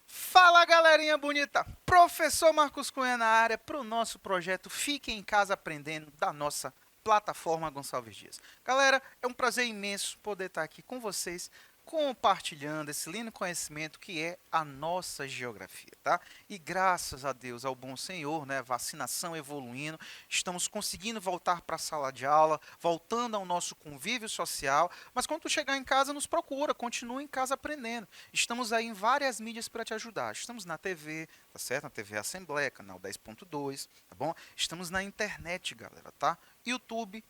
Fala galerinha bonita, professor Marcos Cunha na área para o nosso projeto Fique em Casa Aprendendo da nossa plataforma Gonçalves Dias. Galera, é um prazer imenso poder estar aqui com vocês, compartilhando esse lindo conhecimento que é a nossa geografia, tá? E graças a Deus, ao bom Senhor, né, vacinação evoluindo, estamos conseguindo voltar para a sala de aula, voltando ao nosso convívio social, mas quando tu chegar em casa, nos procura, continua em casa aprendendo. Estamos aí em várias mídias para te ajudar. Estamos na TV, tá certo? Na TV Assembleia, canal 10.2, tá bom? Estamos na internet, galera, tá? YouTube,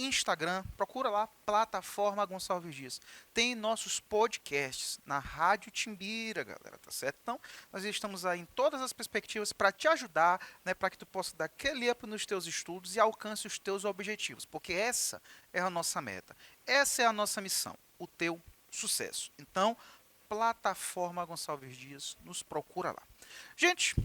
Instagram, procura lá, plataforma Gonçalves Dias. Tem nossos podcasts na Rádio Timbira, galera, tá certo? Então, nós estamos aí em todas as perspectivas para te ajudar, né, para que tu possa dar aquele up nos teus estudos e alcance os teus objetivos, porque essa é a nossa meta. Essa é a nossa missão, o teu sucesso. Então, plataforma Gonçalves Dias, nos procura lá. Gente,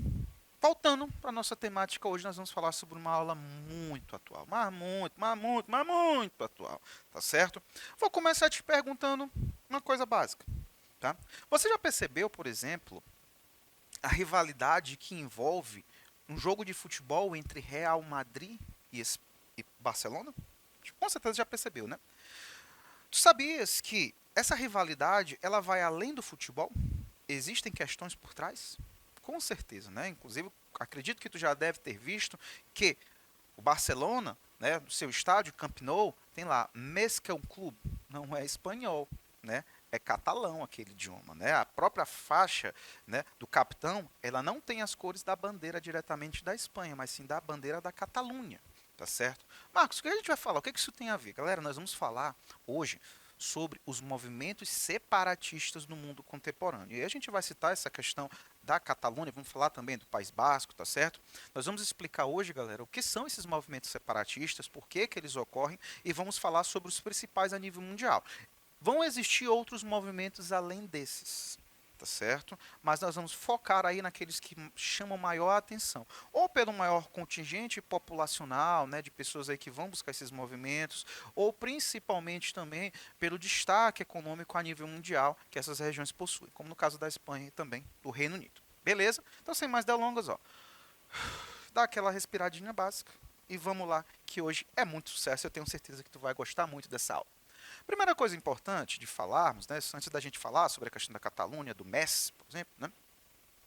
voltando para a nossa temática, hoje nós vamos falar sobre uma aula muito atual, mas muito atual, tá certo? Vou começar te perguntando uma coisa básica, tá? Você já percebeu, por exemplo, a rivalidade que envolve um jogo de futebol entre Real Madrid e Barcelona? Com certeza já percebeu, né? Tu sabias que essa rivalidade, ela vai além do futebol? Existem questões por trás? Com certeza, né? Inclusive, acredito que tu já deve ter visto que o Barcelona, né, no seu estádio Camp Nou, tem lá Mescal Club, não é espanhol, né? É catalão aquele idioma, né? A própria faixa, né, do capitão, ela não tem as cores da bandeira diretamente da Espanha, mas sim da bandeira da Catalunha, tá certo? Marcos, o que a gente vai falar? O que isso tem a ver? Galera, nós vamos falar hoje sobre os movimentos separatistas no mundo contemporâneo. E a gente vai citar essa questão da Catalunha, vamos falar também do País Basco, tá certo? Nós vamos explicar hoje, galera, o que são esses movimentos separatistas, por que eles ocorrem e vamos falar sobre os principais a nível mundial. Vão existir outros movimentos além desses, tá certo? Mas nós vamos focar aí naqueles que chamam maior atenção, ou pelo maior contingente populacional, né, de pessoas aí que vão buscar esses movimentos, ou principalmente também pelo destaque econômico a nível mundial que essas regiões possuem, como no caso da Espanha e também do Reino Unido. Beleza? Então, sem mais delongas, ó, dá aquela respiradinha básica e vamos lá, que hoje é muito sucesso, eu tenho certeza que tu vai gostar muito dessa aula. Primeira coisa importante de falarmos, né, antes da gente falar sobre a questão da Catalunha, do MES, por exemplo, né,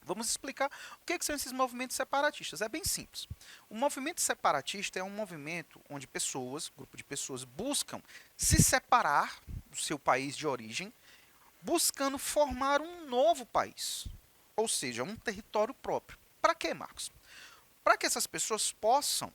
vamos explicar o que são esses movimentos separatistas. É bem simples. O movimento separatista é um movimento onde pessoas, grupo de pessoas, buscam se separar do seu país de origem, buscando formar um novo país, ou seja, um território próprio. Para quê, Marcos? Para que essas pessoas possam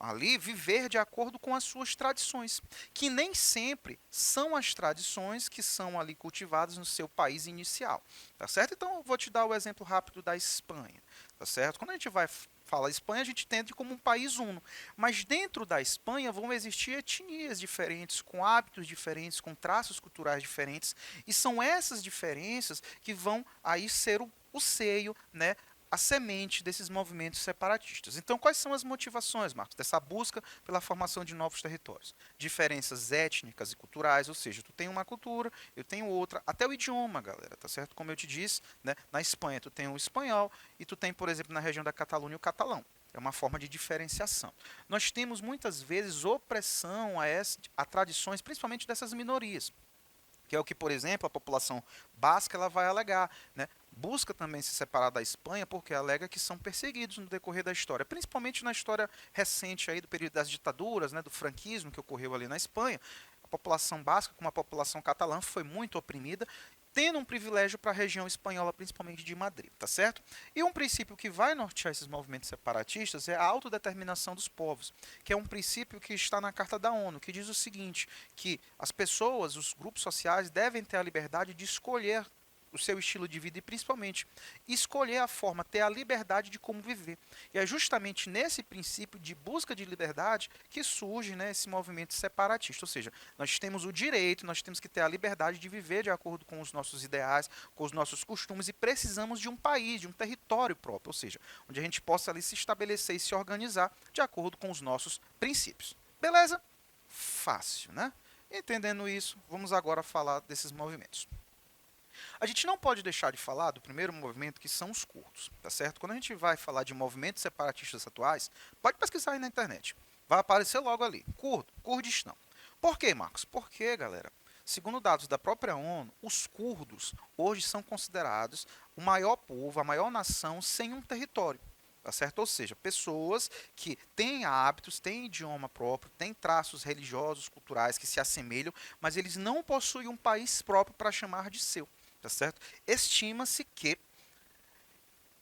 ali viver de acordo com as suas tradições, que nem sempre são as tradições que são ali cultivadas no seu país inicial, tá certo? Então eu vou te dar o exemplo rápido da Espanha, tá certo? Quando a gente vai falar Espanha, a gente entende como um país uno, mas dentro da Espanha vão existir etnias diferentes, com hábitos diferentes, com traços culturais diferentes, e são essas diferenças que vão aí ser o seio, né, a semente desses movimentos separatistas. Então, quais são as motivações, Marcos, dessa busca pela formação de novos territórios? Diferenças étnicas e culturais, ou seja, tu tem uma cultura, eu tenho outra, até o idioma, galera, tá certo? Como eu te disse, né, na Espanha tu tem o espanhol e tu tem, por exemplo, na região da Catalunha o catalão. É uma forma de diferenciação. Nós temos muitas vezes opressão a tradições, principalmente dessas minorias, que é o que, por exemplo, a população basca ela vai alegar, né? Busca também se separar da Espanha porque alega que são perseguidos no decorrer da história, principalmente na história recente aí do período das ditaduras, né, do franquismo que ocorreu ali na Espanha. A população basca, como a população catalã, foi muito oprimida, tendo um privilégio para a região espanhola, principalmente de Madrid, tá certo? E um princípio que vai nortear esses movimentos separatistas é a autodeterminação dos povos, que é um princípio que está na Carta da ONU, que diz o seguinte, que as pessoas, os grupos sociais devem ter a liberdade de escolher o seu estilo de vida e principalmente escolher a forma, ter a liberdade de como viver. E é justamente nesse princípio de busca de liberdade que surge, né, esse movimento separatista. Ou seja, nós temos o direito, nós temos que ter a liberdade de viver de acordo com os nossos ideais, com os nossos costumes e precisamos de um país, de um território próprio, ou seja, onde a gente possa ali se estabelecer e se organizar de acordo com os nossos princípios. Beleza? Fácil, né? Entendendo isso, vamos agora falar desses movimentos. A gente não pode deixar de falar do primeiro movimento, que são os curdos, tá certo? Quando a gente vai falar de movimentos separatistas atuais, pode pesquisar aí na internet. Vai aparecer logo ali, Kurdistão. Por quê, Marcos? Porque, galera, segundo dados da própria ONU, os curdos hoje são considerados o maior povo, a maior nação sem um território. Tá certo? Ou seja, pessoas que têm hábitos, têm idioma próprio, têm traços religiosos, culturais que se assemelham, mas eles não possuem um país próprio para chamar de seu. Tá certo? Estima-se que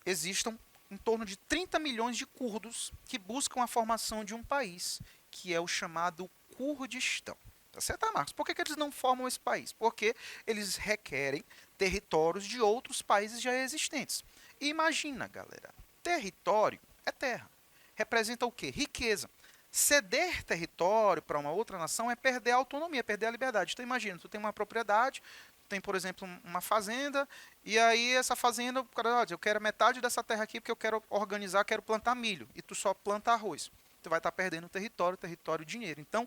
existam em torno de 30 milhões de curdos que buscam a formação de um país, que é o chamado Kurdistão. Tá certo, Marcos? Por que eles não formam esse país? Porque eles requerem territórios de outros países já existentes. E imagina, galera, território é terra. Representa o quê? Riqueza. Ceder território para uma outra nação é perder a autonomia, perder a liberdade. Então imagina, tu tem uma propriedade, tem, por exemplo, uma fazenda, e aí essa fazenda, o cara diz, eu quero metade dessa terra aqui porque eu quero organizar, quero plantar milho, e tu só planta arroz. Tu vai estar perdendo território, dinheiro. Então,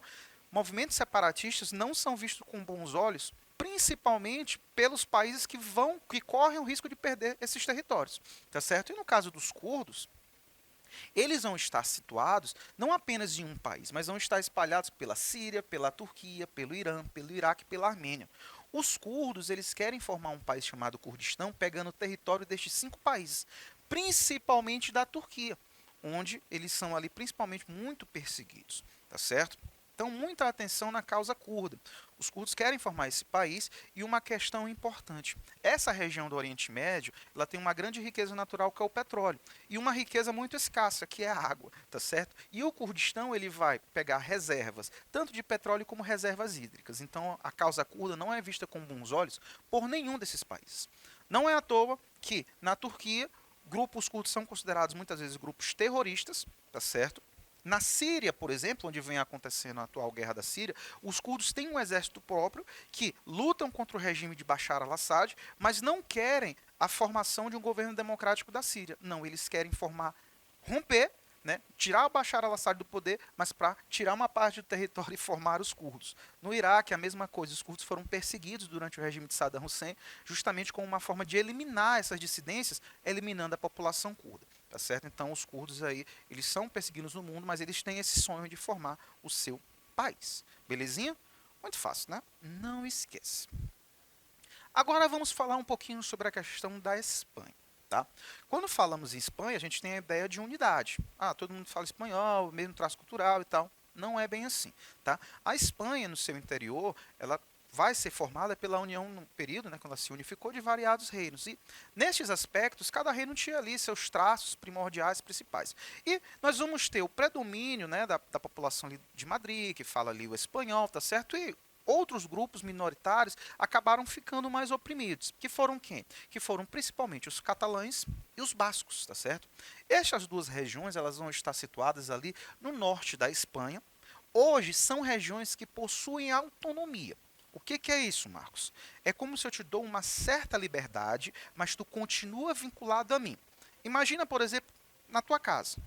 movimentos separatistas não são vistos com bons olhos, principalmente pelos países que correm o risco de perder esses territórios, tá certo? E no caso dos curdos, eles vão estar situados não apenas em um país, mas vão estar espalhados pela Síria, pela Turquia, pelo Irã, pelo Iraque e pela Armênia. Os curdos, eles querem formar um país chamado Kurdistão, pegando o território destes 5 países, principalmente da Turquia, onde eles são ali principalmente muito perseguidos, tá certo? Então, muita atenção na causa curda. Os curdos querem formar esse país e uma questão importante. Essa região do Oriente Médio, ela tem uma grande riqueza natural que é o petróleo e uma riqueza muito escassa, que é a água, tá certo? E o Kurdistão, ele vai pegar reservas, tanto de petróleo como reservas hídricas. Então, a causa curda não é vista com bons olhos por nenhum desses países. Não é à toa que na Turquia, grupos curdos são considerados muitas vezes grupos terroristas, tá certo? Na Síria, por exemplo, onde vem acontecendo a atual guerra da Síria, os curdos têm um exército próprio que lutam contra o regime de Bashar al-Assad, mas não querem a formação de um governo democrático da Síria. Não, eles querem romper, né, tirar o Bashar al-Assad do poder, mas para tirar uma parte do território e formar os curdos. No Iraque, a mesma coisa. Os curdos foram perseguidos durante o regime de Saddam Hussein, justamente como uma forma de eliminar essas dissidências, eliminando a população curda. Tá certo? Então, os curdos aí, eles são perseguidos no mundo, mas eles têm esse sonho de formar o seu país. Belezinha? Muito fácil, né? Não esquece. Agora vamos falar um pouquinho sobre a questão da Espanha. Tá? Quando falamos em Espanha, a gente tem a ideia de unidade. Ah, todo mundo fala espanhol, mesmo traço cultural e tal. Não é bem assim. Tá? A Espanha, no seu interior, ela vai ser formada pela união no período, né, quando ela se unificou, de variados reinos. E nestes aspectos, cada reino tinha ali seus traços primordiais principais. E nós vamos ter o predomínio, né, da população ali de Madrid, que fala ali o espanhol, tá certo? E outros grupos minoritários acabaram ficando mais oprimidos. Que foram quem? Que foram principalmente os catalães e os bascos, tá certo? Estas duas regiões, elas vão estar situadas ali no norte da Espanha. Hoje são regiões que possuem autonomia. O que é isso, Marcos? É como se eu te dou uma certa liberdade, mas tu continua vinculado a mim. Imagina, por exemplo, na tua casa.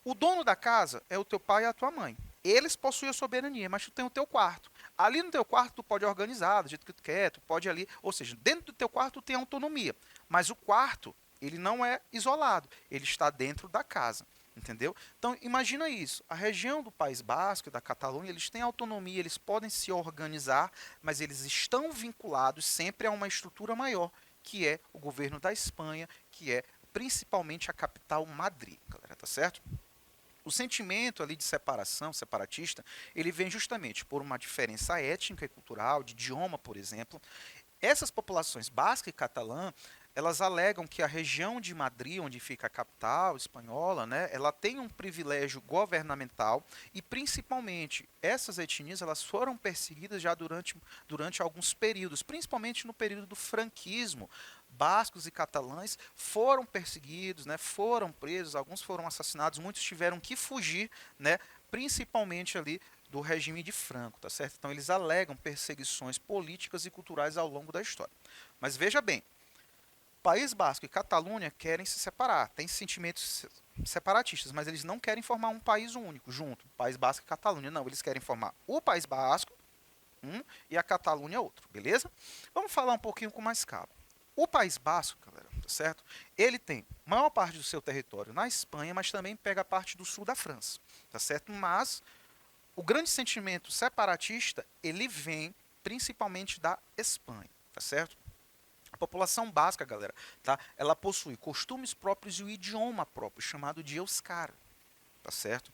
O dono da casa é o teu pai e a tua mãe. Eles possuem a soberania, mas tu tem o teu quarto. Ali no teu quarto tu pode organizar do jeito que tu quer, tu pode ali, ou seja, dentro do teu quarto tu tem autonomia, mas o quarto, ele não é isolado, ele está dentro da casa. Entendeu? Então, imagina isso. A região do País Basco e da Catalunha, eles têm autonomia, eles podem se organizar, mas eles estão vinculados sempre a uma estrutura maior, que é o governo da Espanha, que é principalmente a capital Madrid, galera, tá certo? O sentimento ali de separação, separatista, ele vem justamente por uma diferença étnica e cultural, de idioma, por exemplo. Essas populações basca e catalã, elas alegam que a região de Madrid, onde fica a capital espanhola, né, ela tem um privilégio governamental e, principalmente, essas etnias elas foram perseguidas já durante alguns períodos, principalmente no período do franquismo. Bascos e catalães foram perseguidos, né, foram presos, alguns foram assassinados, muitos tiveram que fugir, né, principalmente ali do regime de Franco, tá certo? Então eles alegam perseguições políticas e culturais ao longo da história. Mas veja bem, País Basco e Catalunha querem se separar, têm sentimentos separatistas, mas eles não querem formar um país único junto, País Basco e Catalunha, não, eles querem formar o País Basco e a Catalunha outro, beleza? Vamos falar um pouquinho com mais calma. O País Basco, galera, tá certo? Ele tem maior parte do seu território na Espanha, mas também pega a parte do sul da França, tá certo? Mas o grande sentimento separatista, ele vem principalmente da Espanha, tá certo? A população basca, galera, tá? Ela possui costumes próprios e o idioma próprio, chamado de euskara, tá certo?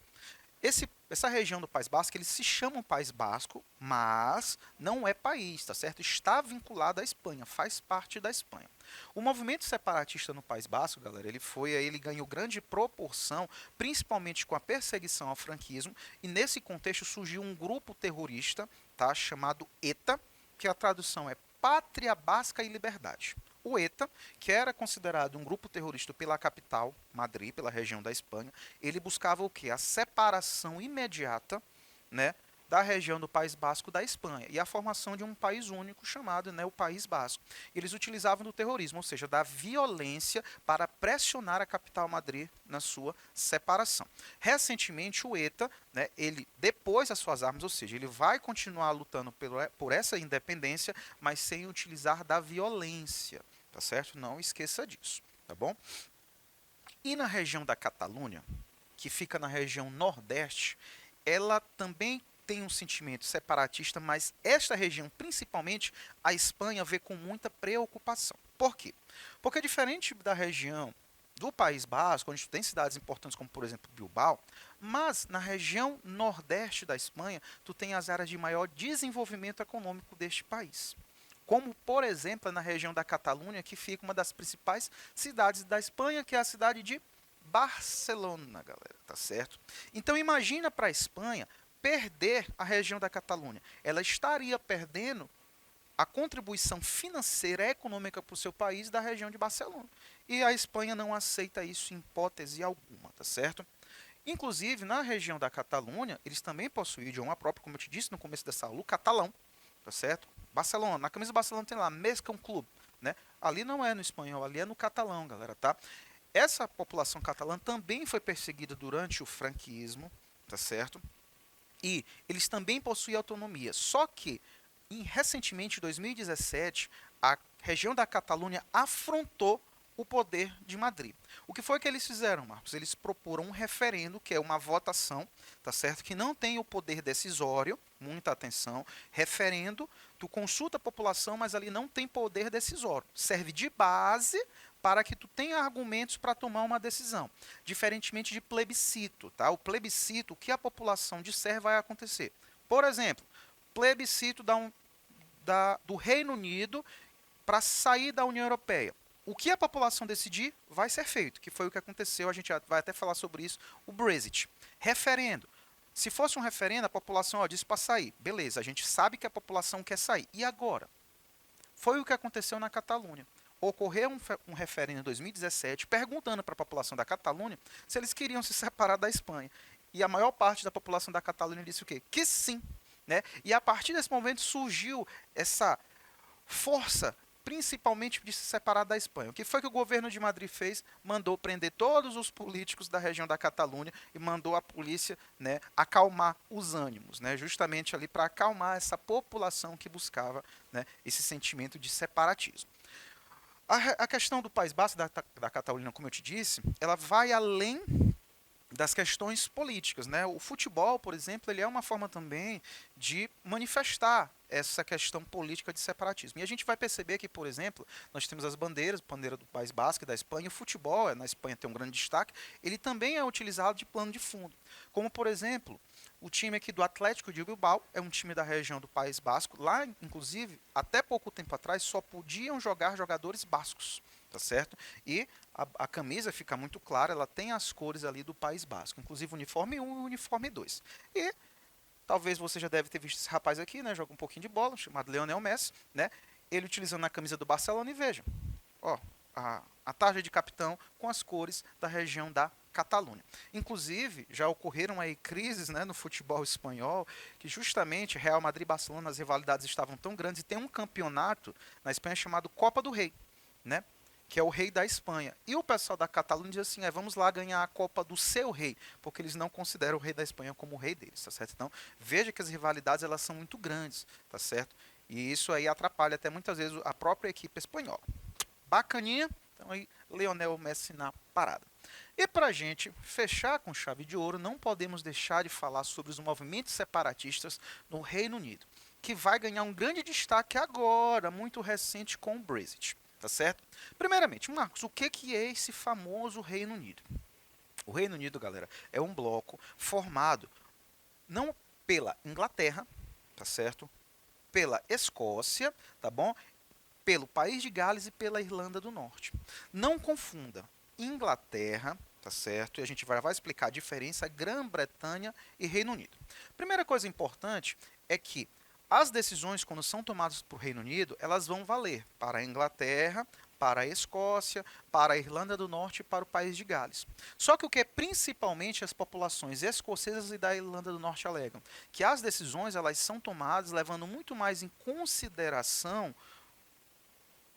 Essa região do País Basco, eles se chamam País Basco, mas não é país, tá certo? Está vinculado à Espanha, faz parte da Espanha. O movimento separatista no País Basco, galera, ele ganhou grande proporção, principalmente com a perseguição ao franquismo, e nesse contexto surgiu um grupo terrorista, tá, chamado ETA, que a tradução é Pátria Basca e Liberdade. O ETA, que era considerado um grupo terrorista pela capital, Madrid, pela região da Espanha, ele buscava o quê? A separação imediata, né, da região do País Basco da Espanha e a formação de um país único chamado, né, o País Basco. Eles utilizavam do terrorismo, ou seja, da violência para pressionar a capital Madrid na sua separação. Recentemente o ETA, né, ele depôs as suas armas, ou seja, ele vai continuar lutando por essa independência, mas sem utilizar da violência. Tá certo? Não esqueça disso, tá bom? E na região da Catalunha, que fica na região nordeste, ela também tem um sentimento separatista, mas esta região, principalmente, a Espanha vê com muita preocupação. Por quê? Porque diferente da região do País Basco, onde tem cidades importantes como, por exemplo, Bilbao, mas na região nordeste da Espanha, tu tem as áreas de maior desenvolvimento econômico deste país. Como, por exemplo, na região da Catalunha, que fica uma das principais cidades da Espanha, que é a cidade de Barcelona, galera, tá certo? Então imagina para a Espanha perder a região da Catalunha. Ela estaria perdendo a contribuição financeira e econômica para o seu país da região de Barcelona. E a Espanha não aceita isso em hipótese alguma, tá certo? Inclusive, na região da Catalunha, eles também possuem idioma próprio, como eu te disse no começo dessa aula, o catalão, tá certo? Barcelona, na camisa do Barcelona tem lá, Mescam Club, né? Ali não é no espanhol, ali é no catalão, galera, tá? Essa população catalã também foi perseguida durante o franquismo, tá certo? E eles também possuem autonomia, só que recentemente, em 2017, a região da Catalunha afrontou o poder de Madrid. O que foi que eles fizeram, Marcos? Eles proporam um referendo, que é uma votação, tá certo? Que não tem o poder decisório, muita atenção. Referendo, tu consulta a população, mas ali não tem poder decisório. Serve de base para que tu tenha argumentos para tomar uma decisão. Diferentemente de plebiscito, tá? O plebiscito, o que a população disser vai acontecer. Por exemplo, plebiscito do Reino Unido para sair da União Europeia. O que a população decidir vai ser feito, que foi o que aconteceu, a gente vai até falar sobre isso, o Brexit. Referendo. Se fosse um referendo, a população disse para sair. Beleza, a gente sabe que a população quer sair. E agora? Foi o que aconteceu na Catalunha. Ocorreu um referendo em 2017 perguntando para a população da Catalunha se eles queriam se separar da Espanha. E a maior parte da população da Catalunha disse o quê? Que sim. Né? E a partir desse momento surgiu essa força, principalmente de se separar da Espanha. O que foi que o governo de Madrid fez? Mandou prender todos os políticos da região da Catalunha e mandou a polícia, né, acalmar os ânimos, né, justamente ali para acalmar essa população que buscava, né, esse sentimento de separatismo. A questão do País Basco, da Catalunha, como eu te disse, ela vai além das questões políticas, né? O futebol, por exemplo, ele é uma forma também de manifestar essa questão política de separatismo. E a gente vai perceber que, por exemplo, nós temos as bandeiras, a bandeira do País Basco e da Espanha, e o futebol, na Espanha tem um grande destaque, ele também é utilizado de plano de fundo. Como, por exemplo, o time aqui do Atlético de Bilbao é um time da região do País Basco. Lá, inclusive, até pouco tempo atrás, só podiam jogar jogadores bascos. tá certo? E a camisa fica muito clara, ela tem as cores ali do País Basco, inclusive o uniforme 1 e o uniforme 2. E talvez você já deve ter visto esse rapaz aqui, né? Joga um pouquinho de bola, chamado Lionel Messi, né? Ele utilizando a camisa do Barcelona e veja, ó, a tarja de capitão com as cores da região da Catalunha. Inclusive, já ocorreram aí crises, né, no futebol espanhol, que justamente Real Madrid e Barcelona, as rivalidades estavam tão grandes, e tem um campeonato na Espanha chamado Copa do Rei, né? Que é o rei da Espanha. E o pessoal da Catalunha diz assim, vamos lá ganhar a Copa do seu rei, porque eles não consideram o rei da Espanha como o rei deles, tá certo? Então, veja que as rivalidades elas são muito grandes, tá certo? E isso aí atrapalha até muitas vezes a própria equipe espanhola. Bacaninha, então aí Lionel Messi na parada. E para a gente fechar com chave de ouro, não podemos deixar de falar sobre os movimentos separatistas no Reino Unido, que vai ganhar um grande destaque agora, muito recente, com o Brexit. Tá certo? Primeiramente, Marcos, o que é esse famoso Reino Unido? O Reino Unido, galera, é um bloco formado não pela Inglaterra, tá certo? Pela Escócia, tá bom? Pelo País de Gales e pela Irlanda do Norte. Não confunda Inglaterra, tá certo? E a gente vai explicar a diferença Grã-Bretanha e Reino Unido. Primeira coisa importante é que as decisões, quando são tomadas por Reino Unido, elas vão valer para a Inglaterra, para a Escócia, para a Irlanda do Norte e para o País de Gales. Só que o que principalmente as populações escocesas e da Irlanda do Norte alegam, que as decisões elas são tomadas levando muito mais em consideração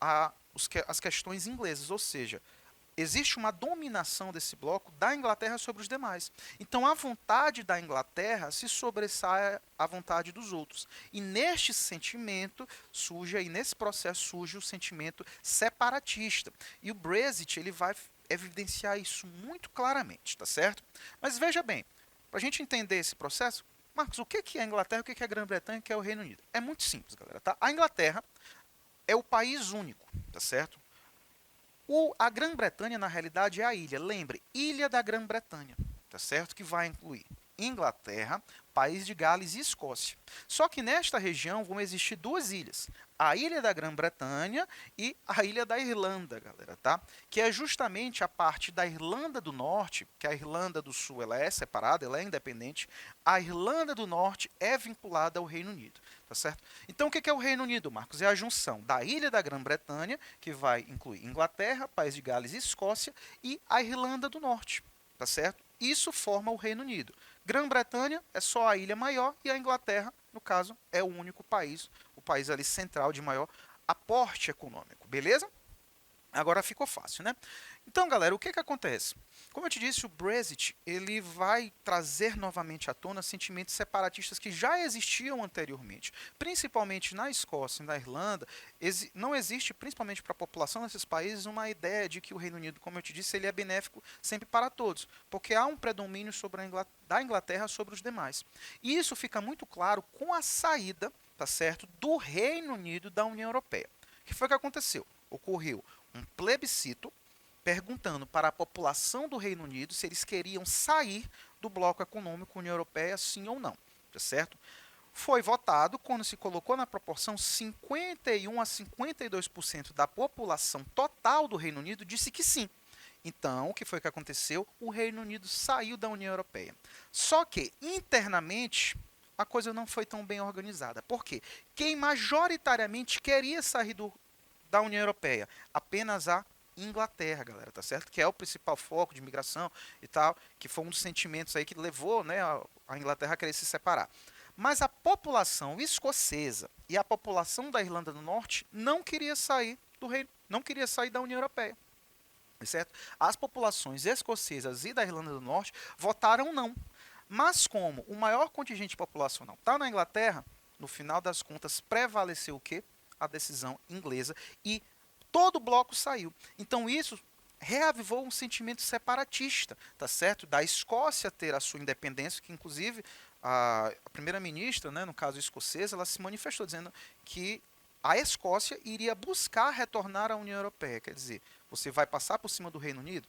as questões inglesas, ou seja, existe uma dominação desse bloco da Inglaterra sobre os demais. Então a vontade da Inglaterra se sobressai à vontade dos outros. E neste sentimento surge aí, nesse processo surge o sentimento separatista. E o Brexit ele vai evidenciar isso muito claramente, tá certo? Mas veja bem, para a gente entender esse processo, Marcos, o que é a Inglaterra, o que é a Grã-Bretanha, o que é o Reino Unido? É muito simples, galera, tá? A Inglaterra é o país único, tá certo? A Grã-Bretanha, na realidade, é a ilha. Lembre, Ilha da Grã-Bretanha, tá certo? Que vai incluir Inglaterra, País de Gales e Escócia. Só que nesta região vão existir duas ilhas. A Ilha da Grã-Bretanha e a Ilha da Irlanda, galera, tá? Que é justamente a parte da Irlanda do Norte, que a Irlanda do Sul ela é separada, ela é independente. A Irlanda do Norte é vinculada ao Reino Unido, tá certo? Então o que é o Reino Unido, Marcos? É a junção da Ilha da Grã-Bretanha, que vai incluir Inglaterra, País de Gales e Escócia, e a Irlanda do Norte, tá certo? Isso forma o Reino Unido. Grã-Bretanha é só a ilha maior e a Inglaterra, no caso, é o único país, o país ali central de maior aporte econômico, beleza? Agora ficou fácil, né? Então, galera, o que acontece? Como eu te disse, o Brexit ele vai trazer novamente à tona sentimentos separatistas que já existiam anteriormente, principalmente na Escócia e na Irlanda. Não existe, principalmente para a população desses países, uma ideia de que o Reino Unido, como eu te disse, ele é benéfico sempre para todos, porque há um predomínio sobre da Inglaterra sobre os demais. E isso fica muito claro com a saída, tá certo, do Reino Unido da União Europeia. O que foi que aconteceu? Ocorreu um plebiscito perguntando para a população do Reino Unido se eles queriam sair do bloco econômico União Europeia, sim ou não, tá certo? Foi votado quando se colocou na proporção 51 a 52% da população total do Reino Unido disse que sim. Então, o que foi que aconteceu? O Reino Unido saiu da União Europeia. Só que, internamente, a coisa não foi tão bem organizada. Por quê? Quem majoritariamente queria sair da União Europeia? Apenas a Inglaterra, galera, tá certo? Que é o principal foco de imigração e tal, que foi um dos sentimentos aí que levou, né, a Inglaterra a querer se separar. Mas a população escocesa e a população da Irlanda do Norte não queria sair do reino, não queria sair da União Europeia. Certo? As populações escocesas e da Irlanda do Norte votaram não. Mas como o maior contingente populacional está na Inglaterra, no final das contas prevaleceu o quê? A decisão inglesa e todo o bloco saiu. Então isso reavivou um sentimento separatista, tá certo? Da Escócia ter a sua independência, que inclusive a primeira-ministra, né, no caso escocesa, ela se manifestou dizendo que a Escócia iria buscar retornar à União Europeia. Quer dizer, você vai passar por cima do Reino Unido?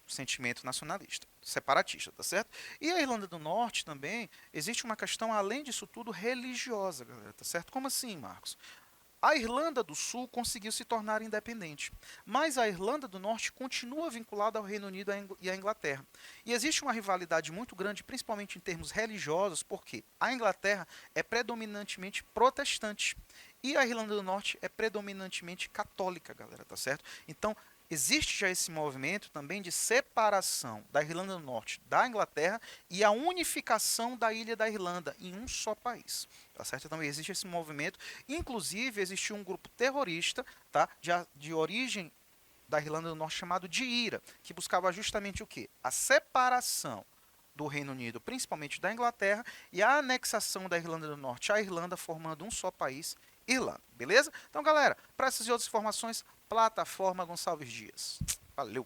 Sentimento nacionalista, separatista, tá certo? E a Irlanda do Norte também, existe uma questão, além disso tudo, religiosa, galera, tá certo? Como assim, Marcos? A Irlanda do Sul conseguiu se tornar independente, mas a Irlanda do Norte continua vinculada ao Reino Unido e à Inglaterra. E existe uma rivalidade muito grande, principalmente em termos religiosos, porque a Inglaterra é predominantemente protestante e a Irlanda do Norte é predominantemente católica, galera, tá certo? Então, existe já esse movimento também de separação da Irlanda do Norte da Inglaterra e a unificação da ilha da Irlanda em um só país. Tá certo? Então existe esse movimento. Inclusive, existiu um grupo terrorista, tá, de origem da Irlanda do Norte chamado de IRA, que buscava justamente o quê? A separação do Reino Unido, principalmente da Inglaterra, e a anexação da Irlanda do Norte à Irlanda, formando um só país, Irlanda. Beleza? Então, galera, para essas e outras informações, plataforma Gonçalves Dias. Valeu!